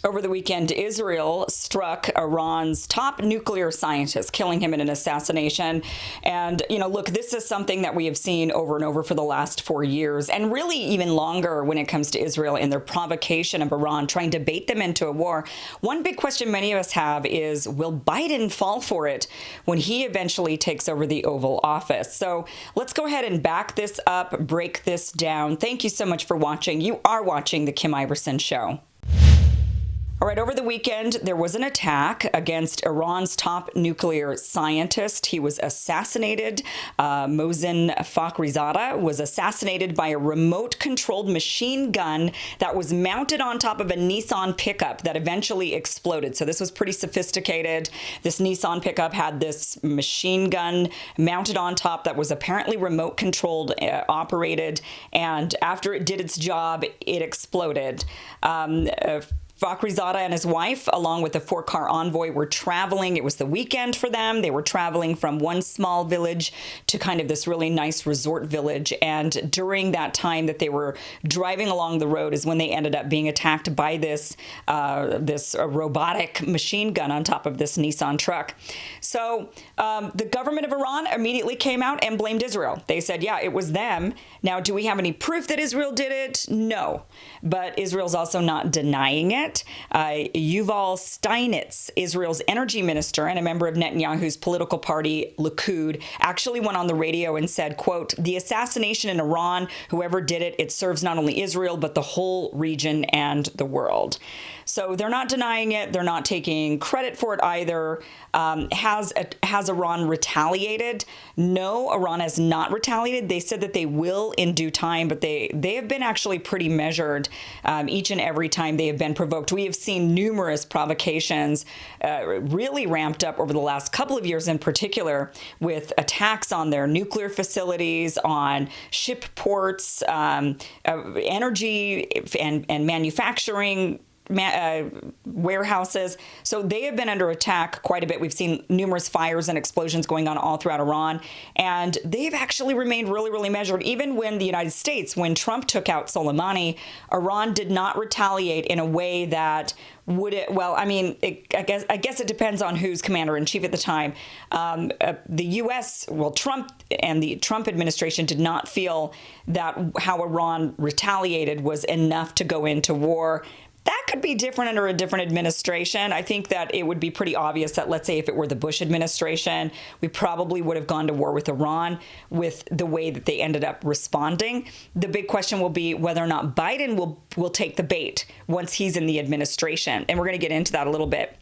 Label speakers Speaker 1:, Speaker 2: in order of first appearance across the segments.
Speaker 1: Over the weekend, Israel struck Iran's top nuclear scientist, killing him in an assassination. And, look, this is something that we have seen over and over for the last 4 years, and really even longer when it comes to Israel and their provocation of Iran, trying to bait them into a war. One big question many of us have is, will Biden fall for it when he eventually takes over the Oval Office? So let's go ahead and back this up, break this down. Thank you so much for watching. You are watching The Kim Iverson Show. All right, over the weekend, there was an attack against Iran's top nuclear scientist. He was assassinated. Mohsen Fakhrizadeh was assassinated by a remote-controlled machine gun that was mounted on top of a Nissan pickup that eventually exploded. So this was pretty sophisticated. This Nissan pickup had this machine gun mounted on top that was apparently remote-controlled, operated, and after it did its job, it exploded. Fakhrizadeh and his wife, along with a 4-car envoy, were traveling. It was the weekend for them. They were traveling from one small village to kind of this really nice resort village. And during that time that they were driving along the road is when they ended up being attacked by this robotic machine gun on top of this Nissan truck. So the government of Iran immediately came out and blamed Israel. They said, yeah, it was them. Now, do we have any proof that Israel did it? No. But Israel's also not denying it. Yuval Steinitz, Israel's energy minister and a member of Netanyahu's political party, Likud, actually went on the radio and said, quote, "The assassination in Iran, whoever did it, it serves not only Israel, but the whole region and the world." So they're not denying it. They're not taking credit for it either. Has Iran retaliated? No, Iran has not retaliated. They said that they will in due time, but they have been actually pretty measured each and every time they have been provoked. We have seen numerous provocations really ramped up over the last couple of years in particular, with attacks on their nuclear facilities, on ship ports, energy and manufacturing warehouses. So they have been under attack quite a bit. We've seen numerous fires and explosions going on all throughout Iran, and they've actually remained really, really measured. Even when the United States, when Trump took out Soleimani, Iran did not retaliate in a way that would it? Well, I mean, I guess it depends on who's commander in chief at the time. The U.S., Trump and the Trump administration did not feel that how Iran retaliated was enough to go into war. That could be different under a different administration. I think that it would be pretty obvious that, let's say, if it were the Bush administration, we probably would have gone to war with Iran with the way that they ended up responding. The big question will be whether or not Biden will take the bait once he's in the administration. And we're going to get into that a little bit.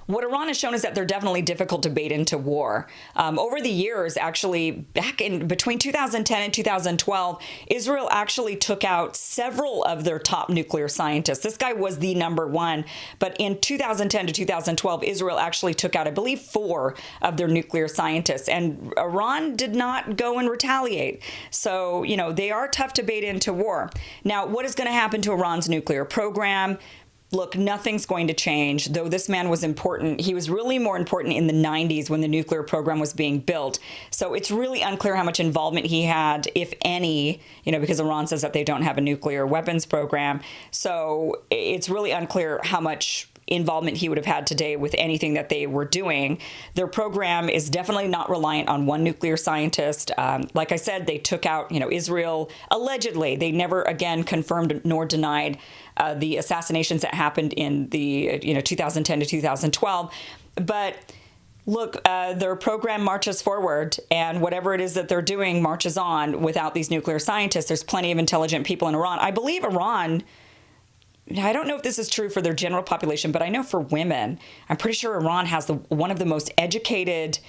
Speaker 1: What Iran has shown is that they're definitely difficult to bait into war. Over the years, actually, back in between 2010 and 2012, Israel actually took out several of their top nuclear scientists. This guy was the number one. But in 2010 to 2012, Israel actually took out, I believe, 4 of their nuclear scientists. And Iran did not go and retaliate. So, they are tough to bait into war. Now, what is going to happen to Iran's nuclear program? Look, nothing's going to change, though this man was important. He was really more important in the 90s when the nuclear program was being built. So it's really unclear how much involvement he had, if any, because Iran says that they don't have a nuclear weapons program. So it's really unclear how much involvement he would have had today with anything that they were doing. Their program is definitely not reliant on one nuclear scientist. Like I said, they took out, Israel allegedly. They never again confirmed nor denied the assassinations that happened in the 2010 to 2012. But look, their program marches forward, and whatever it is that they're doing marches on without these nuclear scientists. There's plenty of intelligent people in Iran. I believe Iran, I don't know if this is true for their general population, but I know for women, I'm pretty sure Iran has one of the most educated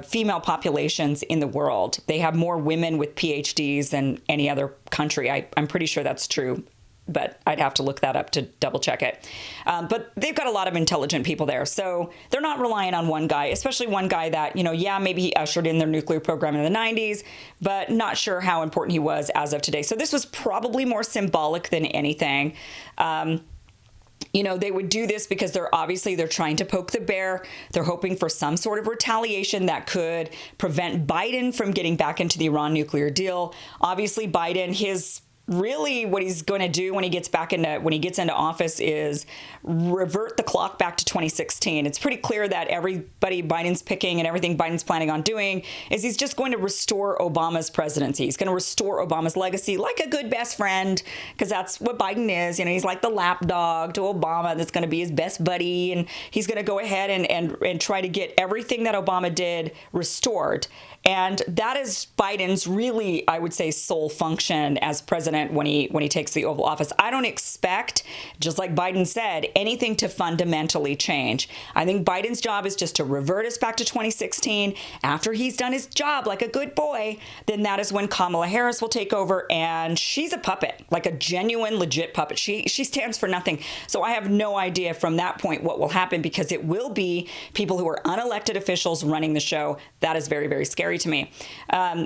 Speaker 1: female populations in the world. They have more women with PhDs than any other country. I'm pretty sure that's true, but I'd have to look that up to double check it. But they've got a lot of intelligent people there. So they're not relying on one guy, especially one guy that, maybe he ushered in their nuclear program in the 90s, but not sure how important he was as of today. So this was probably more symbolic than anything. They would do this because they're trying to poke the bear. They're hoping for some sort of retaliation that could prevent Biden from getting back into the Iran nuclear deal. Obviously, Biden, his really what he's going to do when he gets into office is revert the clock back to 2016. It's pretty clear that everybody Biden's picking and everything Biden's planning on doing is he's just going to restore Obama's presidency. He's going to restore Obama's legacy like a good best friend, because that's what Biden is. He's like the lapdog to Obama that's going to be his best buddy, and he's going to go ahead and try to get everything that Obama did restored. And that is Biden's really, I would say, sole function as president when he takes the Oval Office. I don't expect, just like Biden said, anything to fundamentally change. I think Biden's job is just to revert us back to 2016. After he's done his job like a good boy, then that is when Kamala Harris will take over, and she's a puppet, like a genuine, legit puppet. She stands for nothing. So I have no idea from that point what will happen, because it will be people who are unelected officials running the show. That is very, very scary to me.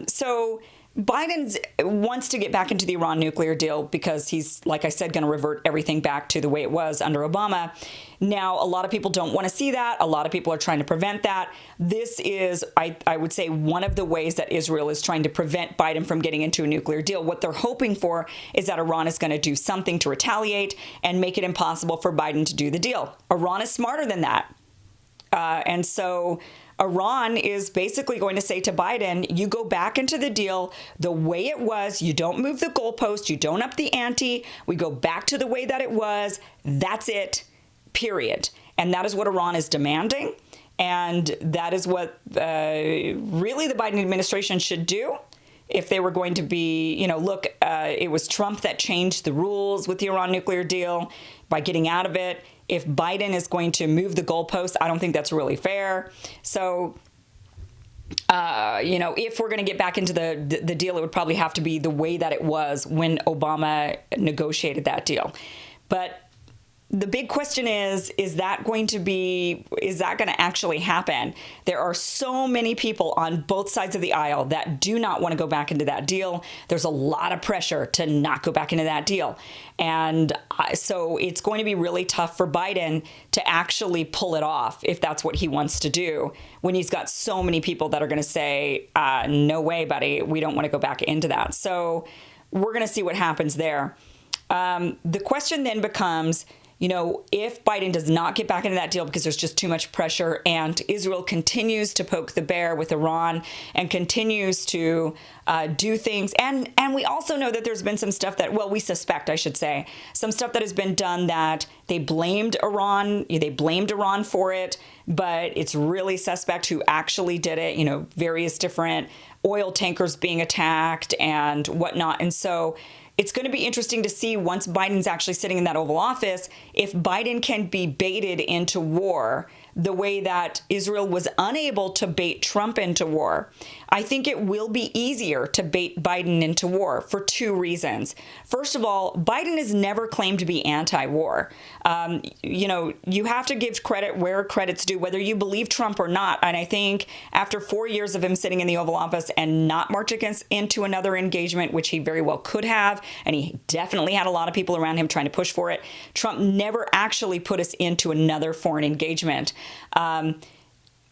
Speaker 1: So Biden wants to get back into the Iran nuclear deal because he's, like I said, going to revert everything back to the way it was under Obama. Now, a lot of people don't want to see that. A lot of people are trying to prevent that. This is, I would say, one of the ways that Israel is trying to prevent Biden from getting into a nuclear deal. What they're hoping for is that Iran is going to do something to retaliate and make it impossible for Biden to do the deal. Iran is smarter than that. And so Iran is basically going to say to Biden, you go back into the deal the way it was. You don't move the goalpost. You don't up the ante. We go back to the way that it was. That's it, period. And that is what Iran is demanding. And that is what really the Biden administration should do. If they were going to be, look, it was Trump that changed the rules with the Iran nuclear deal by getting out of it. If Biden is going to move the goalposts, I don't think that's really fair. So, if we're going to get back into the deal, it would probably have to be the way that it was when Obama negotiated that deal. But the big question is that going to actually happen? There are so many people on both sides of the aisle that do not want to go back into that deal. There's a lot of pressure to not go back into that deal. And so it's going to be really tough for Biden to actually pull it off if that's what he wants to do, when he's got so many people that are going to say, no way, buddy, we don't want to go back into that. So we're going to see what happens there. The question then becomes, if Biden does not get back into that deal because there's just too much pressure, and Israel continues to poke the bear with Iran and continues to do things. And we also know that there's been some stuff we suspect, I should say, some stuff that has been done that they blamed Iran for it, but it's really suspect who actually did it, various different oil tankers being attacked and whatnot. And so it's going to be interesting to see, once Biden's actually sitting in that Oval Office, if Biden can be baited into war the way that Israel was unable to bait Trump into war. I think it will be easier to bait Biden into war for two reasons. First of all, Biden has never claimed to be anti-war. You have to give credit where credit's due, whether you believe Trump or not. And I think after 4 years of him sitting in the Oval Office and not marching into another engagement, which he very well could have, and he definitely had a lot of people around him trying to push for it, Trump never actually put us into another foreign engagement.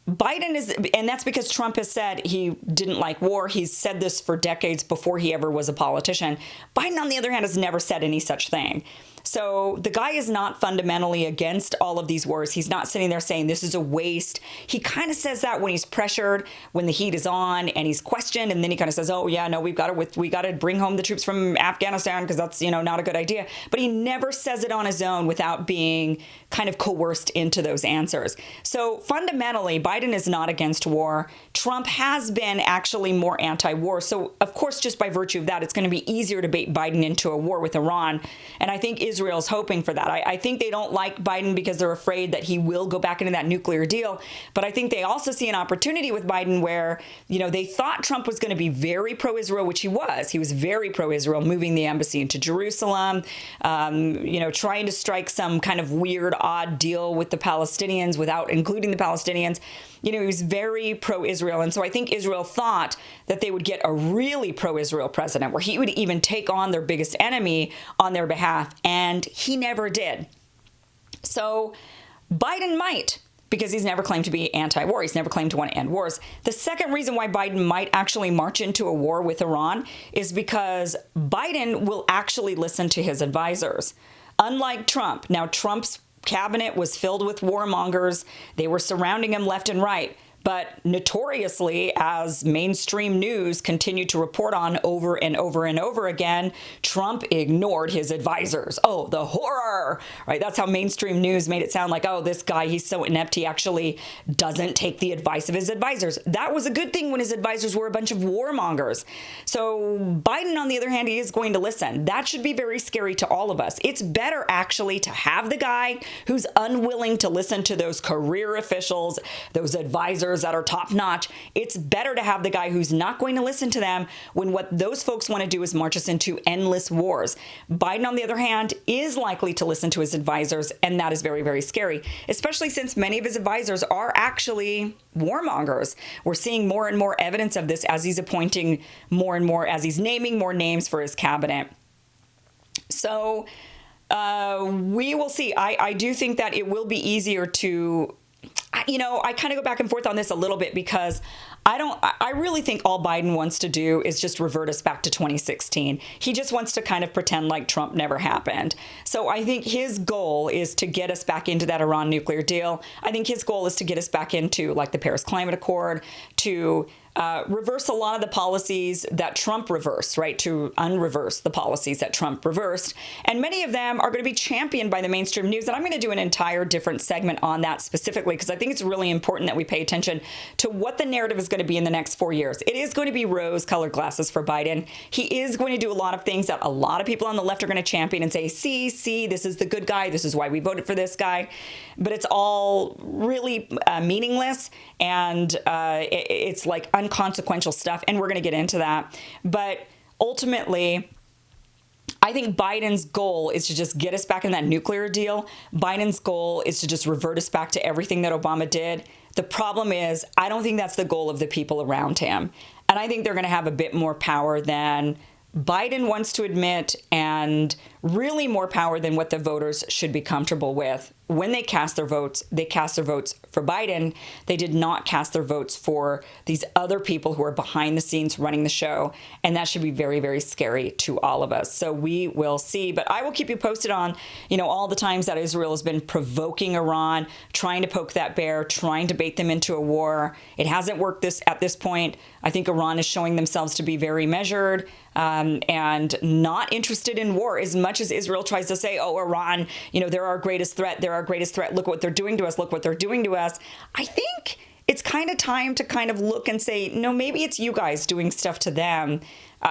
Speaker 1: Biden is, and that's because Trump has said he didn't like war. He's said this for decades before he ever was a politician. Biden, on the other hand, has never said any such thing. So the guy is not fundamentally against all of these wars. He's not sitting there saying this is a waste. He kind of says that when he's pressured, when the heat is on and he's questioned, and then he kind of says, "Oh yeah, no, we got to bring home the troops from Afghanistan because that's not a good idea." But he never says it on his own without being kind of coerced into those answers. So fundamentally, Biden is not against war. Trump has been actually more anti-war. So of course, just by virtue of that, it's going to be easier to bait Biden into a war with Iran. And I think Israel's hoping for that. I think they don't like Biden because they're afraid that he will go back into that nuclear deal. But I think they also see an opportunity with Biden where, they thought Trump was going to be very pro-Israel, which he was. He was very pro-Israel, moving the embassy into Jerusalem, trying to strike some kind of weird, odd deal with the Palestinians without including the Palestinians. He was very pro-Israel. And so I think Israel thought that they would get a really pro-Israel president where he would even take on their biggest enemy on their behalf. And he never did. So Biden might. because he's never claimed to be anti-war. He's never claimed to want to end wars. The second reason why Biden might actually march into a war with Iran is because Biden will actually listen to his advisors. Unlike Trump. Now, Trump's cabinet was filled with warmongers. They were surrounding him left and right. But notoriously, as mainstream news continued to report on over and over and over again, Trump ignored his advisors. Oh, the horror, right? That's how mainstream news made it sound like, oh, this guy, he's so inept, he actually doesn't take the advice of his advisors. That was a good thing when his advisors were a bunch of warmongers. So Biden, on the other hand, he is going to listen. That should be very scary to all of us. It's better actually to have the guy who's unwilling to listen to those career officials, those advisors that are top notch. It's better to have the guy who's not going to listen to them when what those folks want to do is march us into endless wars. Biden, on the other hand, is likely to listen to his advisors, and that is very, very scary, especially since many of his advisors are actually warmongers. We're seeing more and more evidence of this as he's appointing more and more, as he's naming more names for his cabinet. So we will see. I do think that it will be easier to, I kind of go back and forth on this a little bit because I really think all Biden wants to do is just revert us back to 2016. He just wants to kind of pretend like Trump never happened. So I think his goal is to get us back into that Iran nuclear deal. I think his goal is to get us back into like the Paris Climate Accord, to reverse a lot of the policies that Trump reversed, right? To unreverse the policies that Trump reversed. And many of them are going to be championed by the mainstream news. And I'm going to do an entire different segment on that specifically because I think it's really important that we pay attention to what the narrative is going to be in the next 4 years. It is going to be rose-colored glasses for Biden. He is going to do a lot of things that a lot of people on the left are going to champion and say, see, this is the good guy. This is why we voted for this guy. But it's all really meaningless. And it's like inconsequential stuff, and we're going to get into that. But ultimately, I think Biden's goal is to just get us back in that nuclear deal. Biden's goal is to just revert us back to everything that Obama did. The problem is, I don't think that's the goal of the people around him. And I think they're going to have a bit more power than Biden wants to admit, and really more power than what the voters should be comfortable with. When they cast their votes, they cast their votes for Biden. They did not cast their votes for these other people who are behind the scenes running the show. And that should be very, very scary to all of us. So we will see. But I will keep you posted on, all the times that Israel has been provoking Iran, trying to poke that bear, trying to bait them into a war. It hasn't worked at this point. I think Iran is showing themselves to be very measured and not interested in war as much as Israel tries to say, oh, Iran, they're our greatest threat. They're our greatest threat. Look what they're doing to us. Look what they're doing to us. I think it's kind of time to kind of look and say, no, maybe it's you guys doing stuff to them.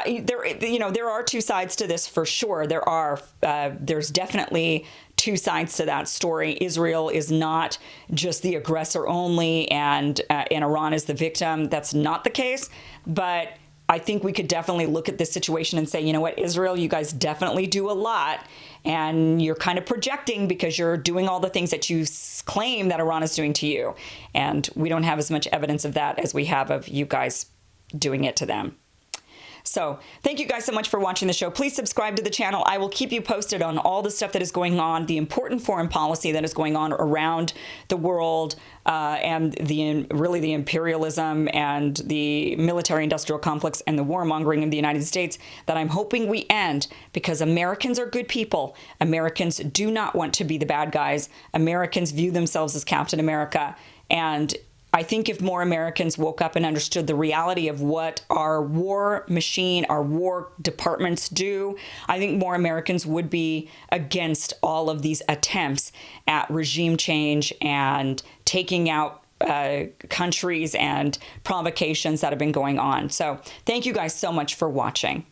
Speaker 1: There are two sides to this for sure. There's definitely two sides to that story. Israel is not just the aggressor only, and Iran is the victim. That's not the case. But I think we could definitely look at this situation and say, you know what, Israel, you guys definitely do a lot. And you're kind of projecting because you're doing all the things that you claim that Iran is doing to you. And we don't have as much evidence of that as we have of you guys doing it to them. So thank you guys so much for watching the show. Please subscribe to the channel. I will keep you posted on all the stuff that is going on, the important foreign policy that is going on around the world, and the imperialism and the military-industrial complex and the warmongering of the United States that I'm hoping we end, because Americans are good people. Americans do not want to be the bad guys. Americans view themselves as Captain America. And I think if more Americans woke up and understood the reality of what our war machine, our war departments do, I think more Americans would be against all of these attempts at regime change and taking out countries and provocations that have been going on. So thank you guys so much for watching.